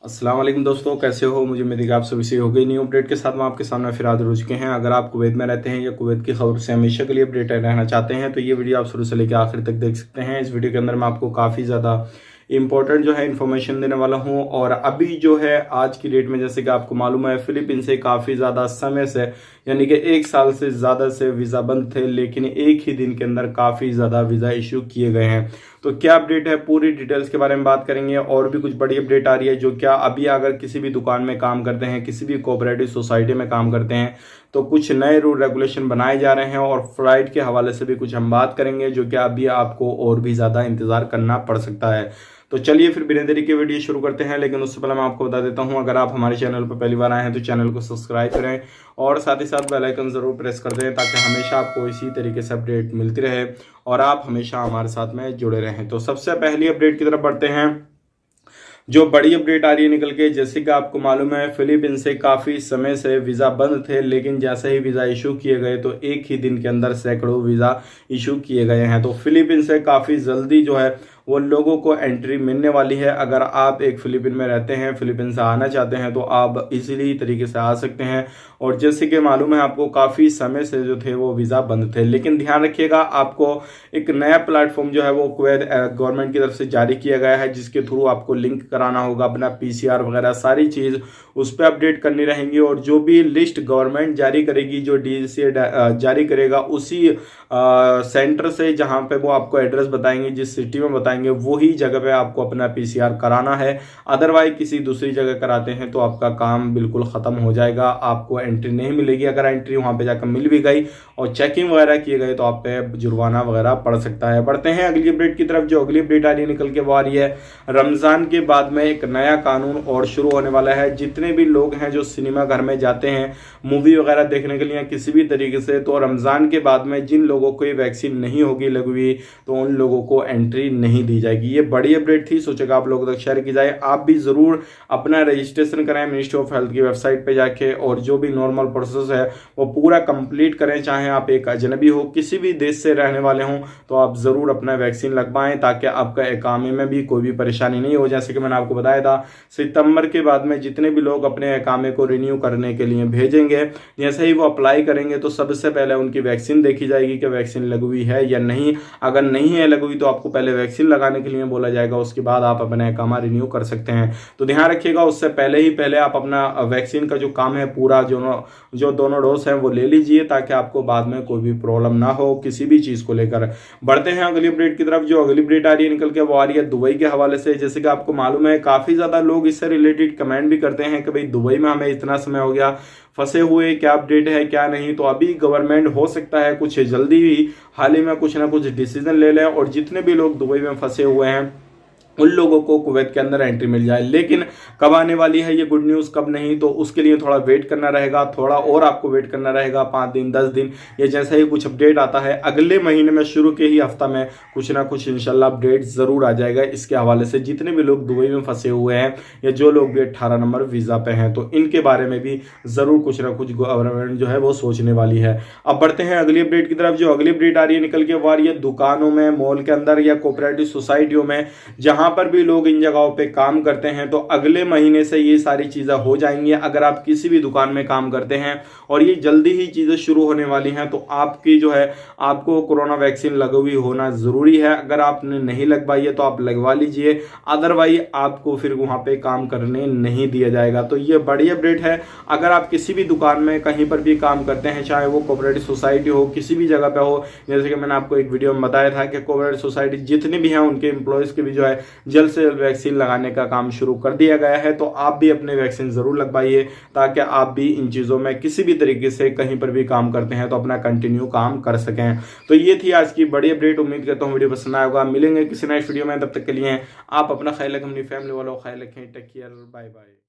अस्सलाम वालेकुम दोस्तों, कैसे हो? मुझे उम्मीद है कि आप सभी से हो गई न्यू अपडेट के साथ हम आपके सामने फिर हाजिर हो चुके हैं। अगर आप कुवैत में रहते हैं या कुवैत की खबर से हमेशा के लिए अपडेटेड रहना चाहते हैं तो ये वीडियो आप शुरू से लेकर आखिर तक देख सकते हैं। इस वीडियो के अंदर मैं आपको काफ़ी ज़्यादा इंपॉर्टेंट जो है इन्फॉर्मेशन देने वाला हूं। और अभी जो है आज की डेट में, जैसे कि आपको मालूम है, फिलीपींस से काफ़ी ज़्यादा समय से यानी कि 1 साल से ज़्यादा से वीज़ा बंद थे, लेकिन एक ही दिन के अंदर काफ़ी ज़्यादा वीज़ा इशू किए गए हैं। तो क्या अपडेट है, पूरी डिटेल्स के बारे में बात करेंगे। और भी कुछ बड़ी अपडेट आ रही है जो क्या अभी अगर किसी भी दुकान में काम करते हैं, किसी भी कोऑपरेटिव सोसाइटी में काम करते हैं, तो कुछ नए रूल रेगुलेशन बनाए जा रहे हैं। और फ्लाइट के हवाले से भी कुछ हम बात करेंगे जो कि अभी आपको और भी ज़्यादा इंतज़ार करना पड़ सकता है। तो चलिए फिर बिना देरी के वीडियो शुरू करते हैं। लेकिन उससे पहले मैं आपको बता देता हूं, अगर आप हमारे चैनल पर पहली बार आए हैं तो चैनल को सब्सक्राइब करें और साथ ही साथ बेल आइकन जरूर प्रेस कर दें ताकि हमेशा आपको इसी तरीके से अपडेट मिलती रहे और आप हमेशा हमारे साथ में जुड़े रहें। तो सबसे पहली अपडेट की तरफ बढ़ते हैं। जो बड़ी अपडेट आ रही है निकल के, जैसे कि आपको मालूम है, फिलीपींस से काफ़ी समय से वीज़ा बंद थे, लेकिन जैसे ही वीज़ा इशू किए गए तो एक ही दिन के अंदर सैकड़ों वीज़ा इशू किए गए हैं। तो फिलीपींस से काफ़ी जल्दी जो है वो लोगों को एंट्री मिलने वाली है। अगर आप एक फिलीपीन में रहते हैं, फिलीपींस से आना चाहते हैं तो आप इजीली तरीके से आ सकते हैं। और जैसे कि मालूम है आपको, काफ़ी समय से जो थे वो वीज़ा बंद थे, लेकिन ध्यान रखिएगा, आपको एक नया प्लेटफॉर्म जो है वो कुवैत गवर्नमेंट की तरफ से जारी किया गया है, जिसके थ्रू आपको लिंक कराना होगा अपना पीसीआर वगैरह सारी चीज़ उस पर अपडेट करनी रहेंगी। और जो भी लिस्ट गवर्नमेंट जारी करेगी, जो डीजीसीए जारी करेगा, उसी सेंटर से जहां पे वो आपको एड्रेस बताएंगे, जिस सिटी में बताएंगे, वही जगह पे आपको अपना पीसीआर कराना है। अदरवाइज किसी दूसरी जगह कराते हैं तो आपका काम बिल्कुल ख़त्म हो जाएगा, आपको एंट्री नहीं मिलेगी। अगर एंट्री वहां पे जाकर मिल भी गई और चेकिंग वगैरह किए गए तो आप पे जुर्माना वगैरह पड़ सकता है। बढ़ते हैं अगली अपडेट की तरफ। जो अगली अपडेट आ रही है निकल के वो आ रही है, रमज़ान के बाद में एक नया कानून और शुरू होने वाला है। जितने भी लोग हैं जो सिनेमा घर में जाते हैं मूवी वगैरह देखने के लिए किसी भी तरीके से, तो रमज़ान के बाद में जिन लोगों को ये वैक्सीन नहीं होगी लगी हुई, तो उन लोगों को एंट्री नहीं दी जाएगी। ये बड़ी अपडेट थी, सोचेगा आप लोगों तक शेयर की जाए। आप भी ज़रूर अपना रजिस्ट्रेशन कराएं मिनिस्ट्री ऑफ हेल्थ की वेबसाइट पे जाके, और जो भी नॉर्मल प्रोसेस है वो पूरा कंप्लीट करें। चाहे आप एक अजनबी हो, किसी भी देश से रहने वाले हों, तो आप ज़रूर अपना वैक्सीन लगवाएं ताकि आपका इकामे में भी कोई भी परेशानी नहीं हो। जैसे कि मैंने आपको बताया था, सितंबर के बाद में जितने भी लोग अपने इकामे को रिन्यू करने के लिए भेजेंगे, जैसे ही वो अप्लाई करेंगे तो सबसे पहले उनकी वैक्सीन देखी जाएगी कि वैक्सीन लगी हुई है या नहीं। अगर नहीं है लगी हुई तो आपको पहले वैक्सीन लगाने के लिए बोला जाएगा, उसके बाद आप अपना इकामा रिन्यू कर सकते हैं। तो ध्यान रखिएगा, उससे पहले ही पहले आप अपना वैक्सीन का जो काम है पूरा, जो दोनों डोज हैं वो ले लीजिए ताकि आपको बाद में कोई भी प्रॉब्लम ना हो किसी भी चीज़ को लेकर। बढ़ते हैं अगली अपडेट की तरफ। जो अगली अपडेट आ रही है निकल के वो आ रही है दुबई के हवाले से। जैसे कि आपको मालूम है, काफ़ी ज़्यादा लोग इससे रिलेटेड कमेंट भी करते हैं कि भाई दुबई में हमें इतना समय हो गया फंसे हुए, क्या अपडेट है क्या नहीं। तो अभी गवर्नमेंट हो सकता है कुछ जल्दी ही हाल ही में कुछ ना कुछ डिसीजन ले लें और जितने भी लोग दुबई में फंसे हुए हैं उन लोगों को कुवैत के अंदर एंट्री मिल जाए। लेकिन कब आने वाली है ये गुड न्यूज़, कब नहीं, तो उसके लिए थोड़ा वेट करना रहेगा, थोड़ा और आपको वेट करना रहेगा, 5 दिन 10 दिन, या जैसे ही कुछ अपडेट आता है अगले महीने में शुरू के ही हफ्ता में कुछ ना कुछ इंशाल्लाह अपडेट ज़रूर आ जाएगा इसके हवाले से। जितने भी लोग दुबई में फंसे हुए हैं या जो लोग भी 18 नंबर वीज़ा पे हैं, तो इनके बारे में भी ज़रूर कुछ ना कुछ गवर्नमेंट जो है वो सोचने वाली है। अब बढ़ते हैं अगली अपडेट की तरफ। जो अगली अपडेट आ रही है निकल के वो आ रही है दुकानों में, मॉल के अंदर या कोऑपरेटिव सोसाइटियों में, जहां पर भी लोग इन जगहों पे काम करते हैं, तो अगले महीने से ये सारी चीज़ें हो जाएंगी। अगर आप किसी भी दुकान में काम करते हैं और ये जल्दी ही चीज़ें शुरू होने वाली हैं, तो आपकी जो है आपको कोरोना वैक्सीन लगी हुई होना ज़रूरी है। अगर आपने नहीं लगवाई है तो आप लगवा लीजिए, अदरवाइज आपको फिर वहाँ पे काम करने नहीं दिया जाएगा। तो ये बड़ी अपडेट है। अगर आप किसी भी दुकान में कहीं पर भी काम करते हैं, चाहे वो कोऑपरेटिव सोसाइटी हो, किसी भी जगह पे हो, जैसे कि मैंने आपको एक वीडियो में बताया था कि कोऑपरेटिव सोसाइटी जितने भी हैं उनके एम्प्लॉयज़ के भी जो है जल्द से जल्द वैक्सीन लगाने का काम शुरू कर दिया गया है। तो आप भी अपने वैक्सीन जरूर लगवाइए ताकि आप भी इन चीज़ों में किसी भी तरीके से कहीं पर भी काम करते हैं तो अपना कंटिन्यू काम कर सकें। तो ये थी आज की बड़ी अपडेट। उम्मीद करता हूँ वीडियो पसंद आया होगा। मिलेंगे किसी नेक्स्ट वीडियो में, तब तक के लिए आप अपना ख्याल रखें, अपनी फैमिली वालों का ख्याल रखें। Take care, bye bye.